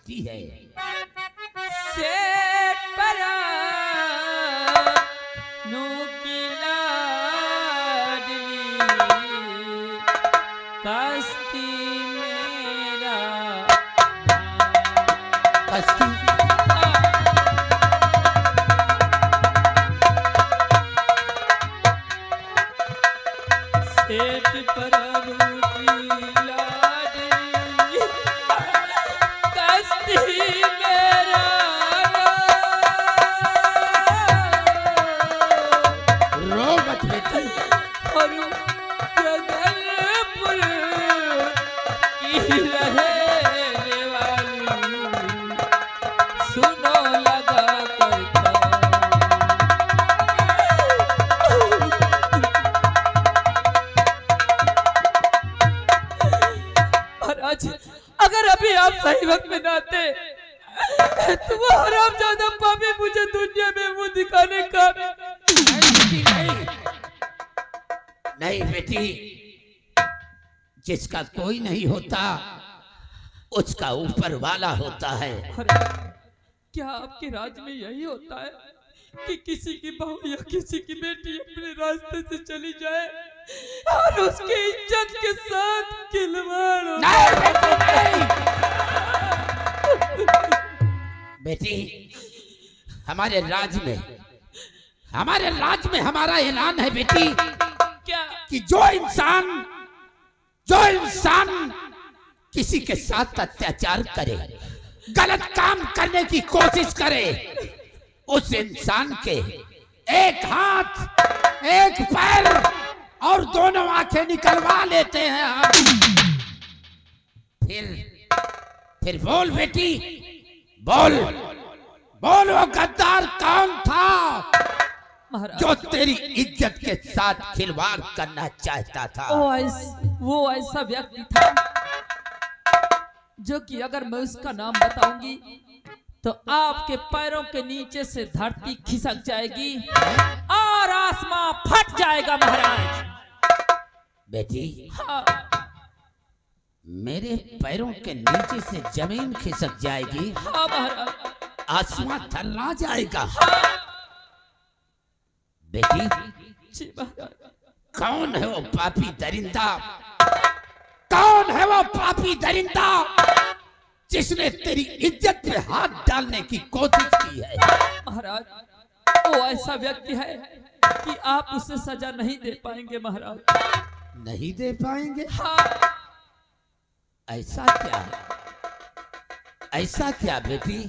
बेटी है। सेठ परानो की लाडली कश्ती मेरा कश्ती सेठ परानो की लाडली कश्ती मेरा रो मत बेटी। और जगलपुर की रहने वाली सुनो लगा कर महाराज, अगर अभी आप सही वक्त में ना आते तो वो हरामजादा पापी मुझे दुनिया में मुंह दिखाने का नहीं नहीं बेटी, जिसका कोई नहीं होता उसका ऊपर वाला होता है। क्या आपके राज में यही होता है कि किसी की बहू या किसी की बेटी अपने रास्ते से चली जाए और उसकी इज्जत के साथ खिलवाड़ हो? नहीं बेटी, नहीं। बेटी, हमारे राज में हमारा ऐलान है बेटी क्या? कि जो इंसान किसी के साथ अत्याचार करे, गलत काम करने की कोशिश करे, उस इंसान के एक हाथ, एक पैर और दोनों आंखें निकलवा लेते हैं हम। फिर बोल बेटी, बोल वो गद्दार कौन था जो तेरी इज्जत के साथ खिलवाड़ करना चाहता था? वो ऐसा व्यक्ति था जो कि अगर मैं उसका नाम बताऊंगी तो आपके पैरों के नीचे से धरती खिसक जाएगी और आसमां फट जाएगा महाराज। बेटी, हाँ। मेरे पैरों के नीचे से जमीन खिसक जाएगी, हाँ महाराज। आसमां थर्रा जाएगा। हाँ। बेटी, जी महाराज। कौन है वो पापी दरिंदा? कौन है वो पापी दरिंदा जिसने तेरी इज्जत पे हाथ डालने की कोशिश की है? महाराज, वो ऐसा व्यक्ति है कि आप उसे सजा नहीं दे पाएंगे महाराज। नहीं दे पाएंगे? हाँ। ऐसा क्या है? ऐसा क्या बेटी?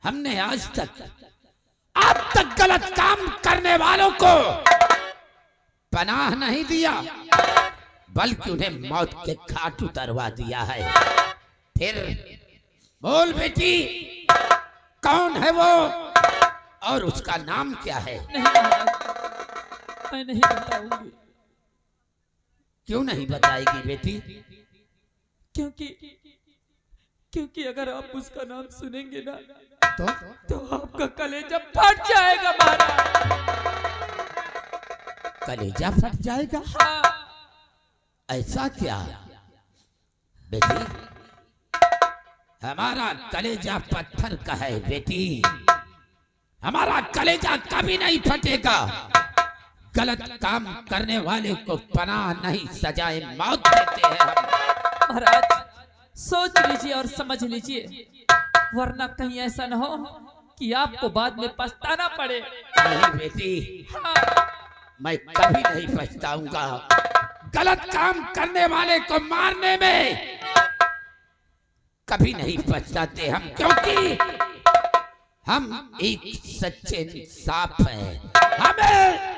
हमने आज तक गलत काम करने वालों को पनाह नहीं दिया, बल्कि उन्हें मौत के घाट उतरवा दिया है। फिर बोल बेटी, कौन है वो और उसका नाम क्या है? नहीं महाराज, मैं नहीं बताऊंगी। क्यों नहीं बताएगी बेटी? क्योंकि अगर आप उसका नाम सुनेंगे ना तो आपका कलेजा फट जाएगा महाराज। कलेजा फट जाएगा? हाँ। ऐसा क्या बेटी? हमारा कलेजा पत्थर का है बेटी, हमारा कलेजा कभी नहीं फटेगा। गलत काम करने वाले को पनाह नहीं, सजाए मौत देते हैं हम। महाराज, सोच लीजिए और समझ लीजिए, वरना कहीं ऐसा न हो कि आपको बाद में पछताना पड़े। नहीं बेटी, हाँ। मैं कभी नहीं पछताऊंगा। गलत काम करने वाले को मारने में कभी नहीं पछताते हम, क्योंकि हम एक सच्चे इंसाफ हैं। हमें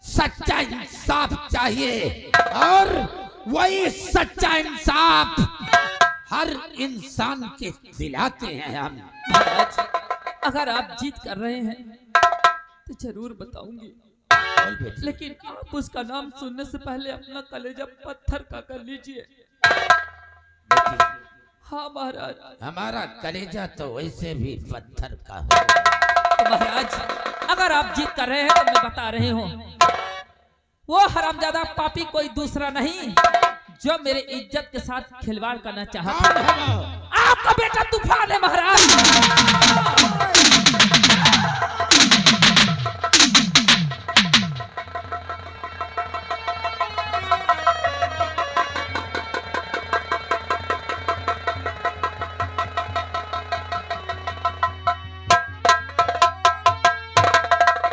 सच्चा इंसाफ चाहिए और वही सच्चा इंसाफ हर इंसान के दिलाते हैं हम। महाराज, अगर आप जीत कर रहे हैं तो जरूर बताऊंगी, लेकिन आप उसका नाम सुनने से पहले अपना कलेजा पत्थर का कर लीजिए। हाँ महाराज। हमारा कलेजा तो वैसे भी पत्थर का हो। तो महाराज, अगर आप जीत कर रहे हैं तो मैं बता रही हूँ, वो हरामजादा पापी कोई दूसरा नहीं जो मेरे इज्जत के साथ खिलवाड़ करना चाहता है। आप आपका बेटा तूफान है महाराज।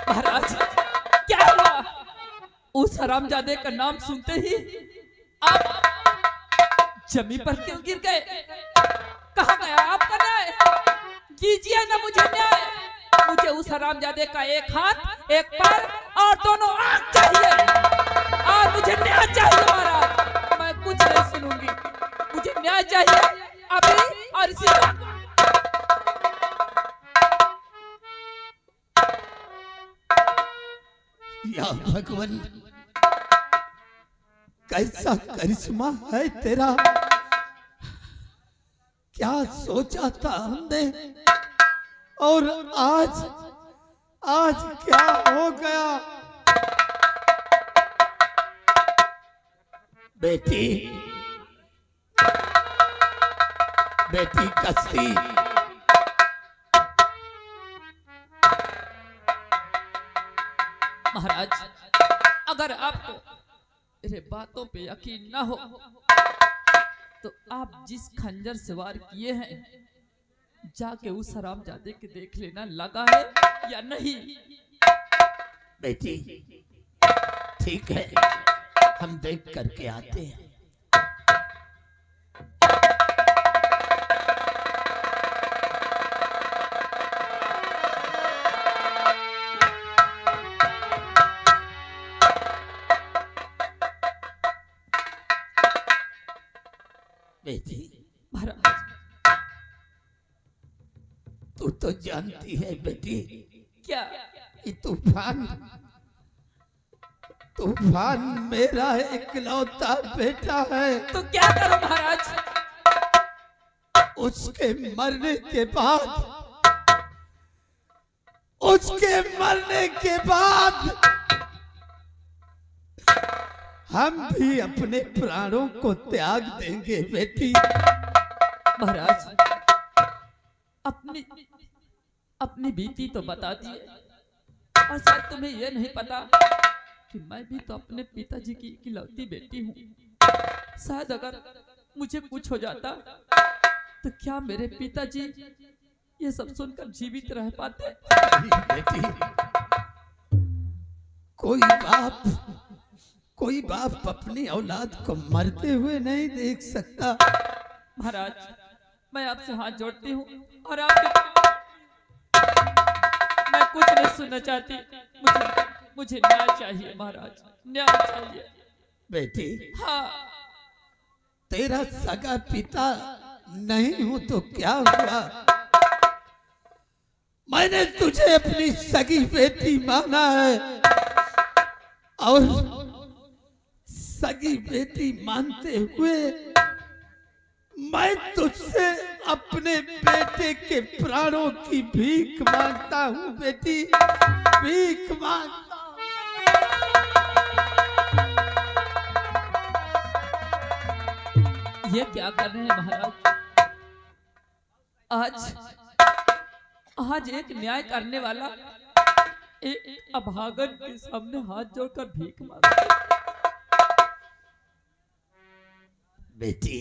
महाराज क्या हुआ? उस हरामजादे का नाम सुनते ही आप जमीन पर क्यों गिर गए? कहाँ गया आपका न्याय? कीजिए ना मुझे न्याय। मुझे उस हरामजादे का एक हाथ, एक पैर और दोनों आंख चाहिए, और मुझे न्याय चाहिए महाराज। मैं कुछ नहीं सुनूंगी, मुझे न्याय चाहिए अभी और इसी वक्त। या भगवान, कैसा करिश्मा है तेरा। क्या सोचा था हमने, और आज आज क्या हो गया। बेटी, बेटी कस्ती, महाराज अगर आपको मेरे बातों पे यकीन ना हो तो आप जिस खंजर से वार किए हैं जाके उस हरामजादे के देख लेना, लगा है या नहीं। बेटी ठीक है, हम देख करके आते हैं। बेटी महाराज तू तो जानती है बेटी क्या? कि तूफान तूफान मेरा इकलौता बेटा है। तो क्या करूं महाराज? उसके मरने के बाद, उसके मरने के बाद हम भी अपने प्राणों को त्याग देंगे बेटी। महाराज अपनी अपनी बीती तो बता दिए, और शायद तुम्हें यह नहीं पता कि मैं भी तो अपने पिताजी की इकलौती बेटी हूँ। शायद अगर मुझे कुछ हो जाता तो क्या मेरे पिताजी ये सब सुनकर जीवित रह पाते? बेटी, कोई बाप अपनी औलाद को मरते हुए नहीं देख सकता। महाराज मैं आपसे हाथ जोड़ती हूँ और आपके मैं कुछ नहीं सुनना चाहती। मुझे न्याय चाहिए महाराज, न्याय चाहिए। बेटी हाँ तेरा सगा पिता नहीं हूं तो क्या हुआ, मैंने तुझे अपनी सगी बेटी माना है, और सगी बेटी मानते हुए मैं तुझसे अपने बेटे के प्राणों की भीख मांगता हूं बेटी, भीख मांगता हूं। ये क्या कर रहे हैं महाराज? आज एक न्याय करने वाला एक अभागन के सामने हाथ जोड़कर भीख मांगता। बेटी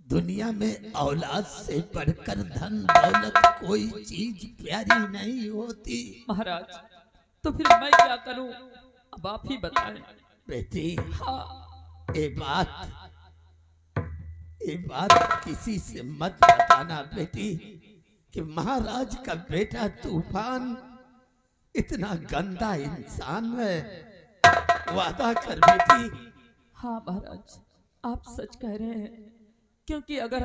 दुनिया में औलाद से बढ़कर धन दौलत कोई चीज प्यारी नहीं होती। महाराज तो फिर मैं क्या करूं, अब आप ही बताएं। बेटी हाँ ये बात किसी से मत बताना बेटी कि महाराज का बेटा तूफान इतना गंदा इंसान है। वादा कर बेटी। हाँ महाराज आप सच कह रहे हैं, क्योंकि अगर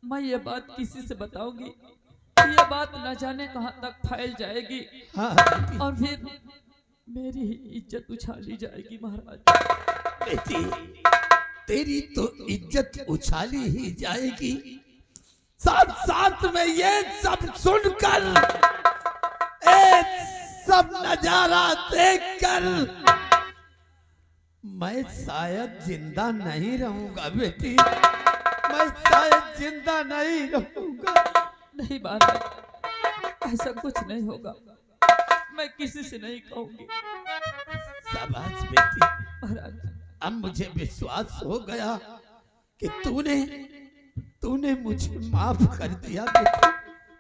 मैं ये बात किसी से बताऊंगी तो ये बात न जाने कहां तक फैल जाएगी। हाँ और फिर मेरी इज्जत उछाली जाएगी महाराज। बेटी तेरी तो इज्जत उछाली ही जाएगी, साथ साथ में ये सब सुनकर, एक सब नजारा देखकर मैं शायद जिंदा नहीं रहूंगा बेटी, मैं शायद जिंदा नहीं रहूंगा। नहीं महाराज, ऐसा कुछ नहीं होगा, मैं किसी से नहीं कहूंगी। शाबाश बेटी। महाराज, अब मुझे विश्वास हो गया कि तूने मुझे माफ कर दिया बेटी।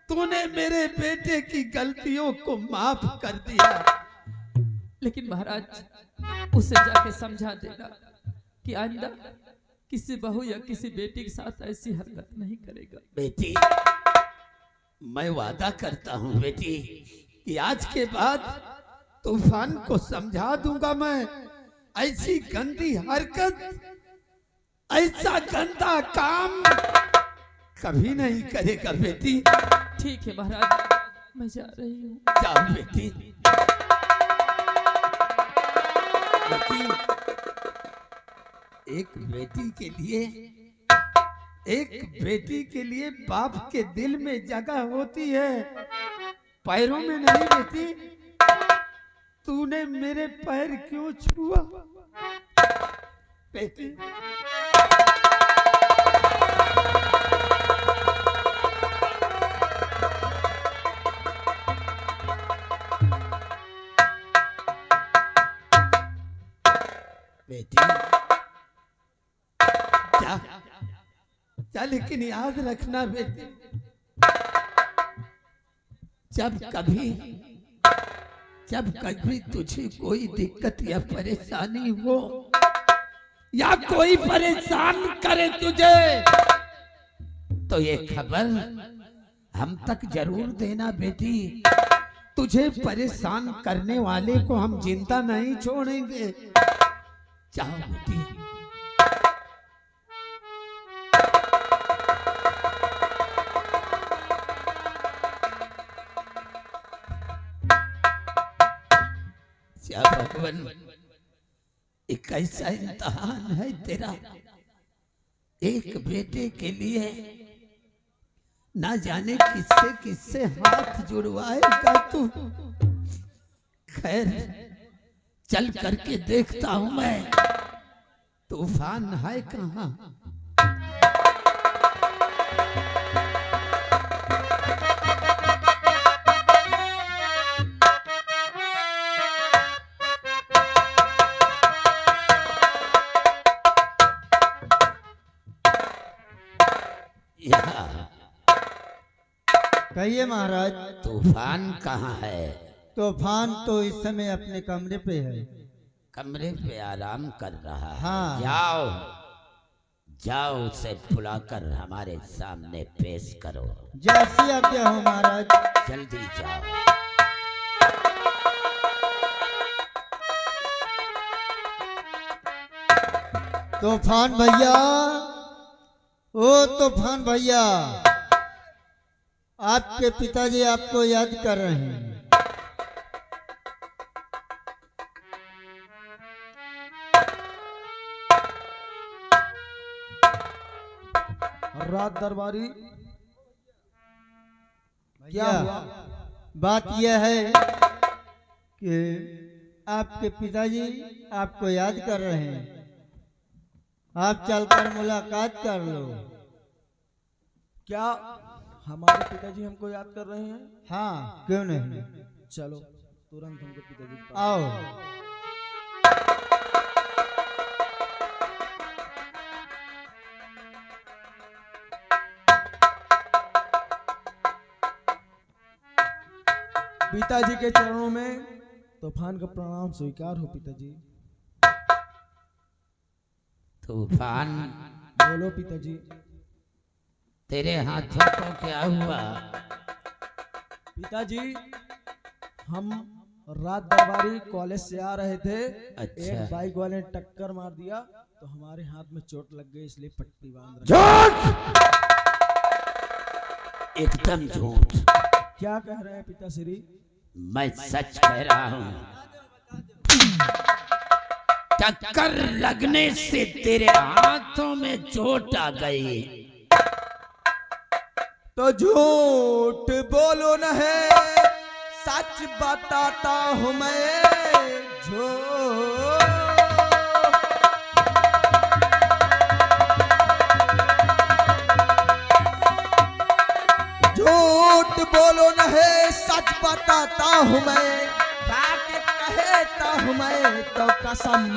तूने मेरे बेटे की गलतियों को माफ कर दिया। लेकिन महाराज, उसे जाके समझा देना कि आइंदा किसी बहू या किसी बेटी के साथ ऐसी हरकत नहीं करेगा। बेटी, मैं वादा करता हूँ बेटी कि आज के बाद तूफान को समझा दूंगा मैं। ऐसी गंदी हरकत, ऐसा गंदा काम कभी नहीं करेगा बेटी। ठीक है महाराज, मैं जा रही हूँ। जाओ बेटी। बेटी, एक बेटी के लिए बाप के दिल में जगह होती है, पैरों में नहीं बेटी। तूने मेरे पैर क्यों छुआ बेटी? बेटी जा, लेकिन याद रखना बेटी, जब कभी तुझे कोई दिक्कत या परेशानी हो या कोई परेशान करे तुझे, तो ये खबर हम तक जरूर देना बेटी। तुझे परेशान करने वाले को हम जिंदा नहीं छोड़ेंगे। जाओ बेटी। क्या भगवान, एक ऐसा इम्तिहान है तेरा। एक बेटे के लिए ना जाने किससे हाथ जुड़वाएगा तू। खैर, चल करके देखता हूं मैं तूफान है कहां। कहिए महाराज। तूफान कहाँ है? तूफान तो इस समय अपने कमरे पे है। कमरे पे आराम कर रहा है। हाँ। जाओ उसे बुलाकर हमारे सामने पेश करो। जैसी आज्ञा हो महाराज। जल्दी जाओ। तूफान भैया, ओ तूफान भैया, आपके पिताजी आपको याद कर रहे हैं। रात दरबारी, क्या हुआ? बात यह है कि आपके पिताजी आपको याद कर रहे हैं। आप चलकर मुलाकात कर लो। क्या हमारे पिताजी हमको याद कर रहे हैं? हाँ, क्यों नहीं। चलो तुरंत हमको पिताजी के पास आओ। पिताजी के चरणों में तूफान का प्रणाम स्वीकार हो पिताजी। तूफान, बोलो पिताजी। तेरे हाथों को क्या हुआ? पिताजी, हम रात दरबारी कॉलेज से आ रहे थे। अच्छा। एक बाइक वाले ने टक्कर मार दिया तो हमारे हाथ में चोट लग गई, इसलिए पट्टी बांध रहे। झूठ! एकदम झूठ। क्या कह रहे हैं पिताश्री? मैं सच कह रहा हूँ। टक्कर लगने से तेरे हाथों में चोट आ गई तो झूठ बोलो न है, सच बताता हूँ मैं। झूठ बोलो न है, सच बताता हूँ मैं, बात कहता हूँ मैं तो कसम